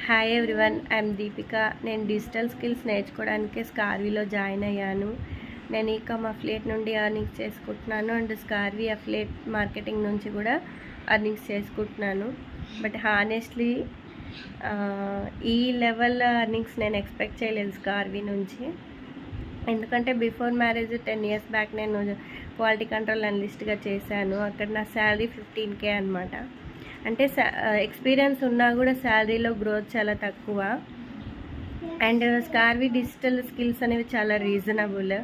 Hi everyone, I'm Deepika. నేను digital skills నేర్చుకోవడానికి స్కార్వీలో join అయ్యాను. నేను ఈకామ్ అఫిలియేట్ నుండి అర్నింగ్స్ చేసుకుంటున్నాను అండ్ స్కార్వీ అఫిలియేట్ మార్కెటింగ్ నుంచి కూడా అర్నింగ్స్ చేసుకుంటున్నాను. బట్ హానెస్ట్లీ ఈ లెవెల్ అర్నింగ్స్ నేను ఎక్స్పెక్ట్ చేయలేదు స్కార్వీ నుంచి. ఎందుకంటే బిఫోర్ మ్యారేజ్ 10 years బ్యాక్ నేను క్వాలిటీ కంట్రోల్ అనలిస్ట్గా చేశాను. అక్కడ నా శాలరీ 15K అనమాట. అంటే ఎక్స్పీరియన్స్ ఉన్నా కూడా శాలరీలో గ్రోత్ చాలా తక్కువ. అండ్ స్కార్వీ డిజిటల్ స్కిల్స్ అనేవి చాలా రీజనబుల్.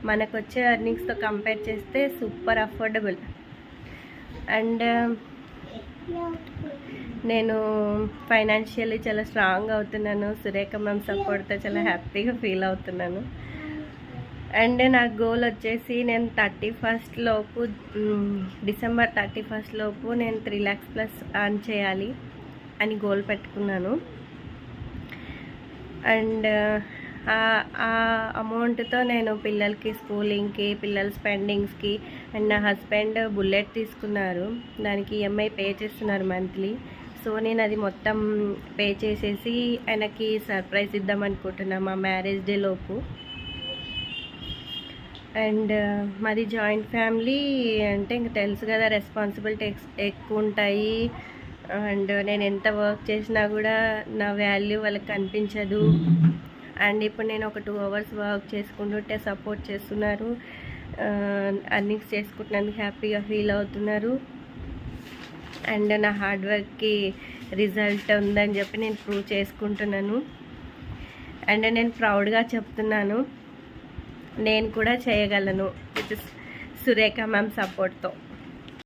మనకు వచ్చే ఎర్నింగ్స్తో కంపేర్ చేస్తే సూపర్ అఫోర్డబుల్. అండ్ నేను ఫైనాన్షియల్లీ చాలా స్ట్రాంగ్ అవుతున్నాను. సురేఖ మ్యామ్ సపోర్ట్తో చాలా హ్యాపీగా ఫీల్ అవుతున్నాను. అండ్ నా గోల్ వచ్చేసి నేను 31st లోపు, December 31st లోపు నేను 3 lakhs ప్లస్ అర్న్ చేయాలి అని గోల్ పెట్టుకున్నాను. అండ్ ఆ అమౌంట్తో నేను పిల్లలకి స్కూలింగ్కి, పిల్లల స్పెండింగ్స్కి, అండ్ నా హస్బెండ్ బుల్లెట్ తీసుకున్నారు, దానికి EMI పే చేస్తున్నారు మంత్లీ. సో నేను అది మొత్తం పే చేసేసి ఆయనకి సర్ప్రైజ్ ఇద్దాం అనుకుంటున్నా మా మ్యారేజ్ డే లోపు. అండ్ మాది జాయింట్ ఫ్యామిలీ అంటే ఇంక తెలుసు కదా, రెస్పాన్సిబిలిటీస్ ఎక్కువ ఉంటాయి. అండ్ నేను ఎంత వర్క్ చేసినా కూడా నా వాల్యూ వాళ్ళకి కనిపించదు. అండ్ ఇప్పుడు నేను ఒక 2 hours వర్క్ చేసుకుంటుంటే సపోర్ట్ చేస్తున్నారు, అర్నింగ్స్ చేసుకుంటున్నందుకు హ్యాపీగా ఫీల్ అవుతున్నారు. అండ్ నా హార్డ్ వర్క్కి రిజల్ట్ ఉందని చెప్పి నేను ప్రూవ్ చేసుకుంటున్నాను. అండ్ నేను ప్రౌడ్గా చెప్తున్నాను, నేను కూడా చేయగలను విత్ సురేఖ మ్యామ్ సపోర్ట్తో.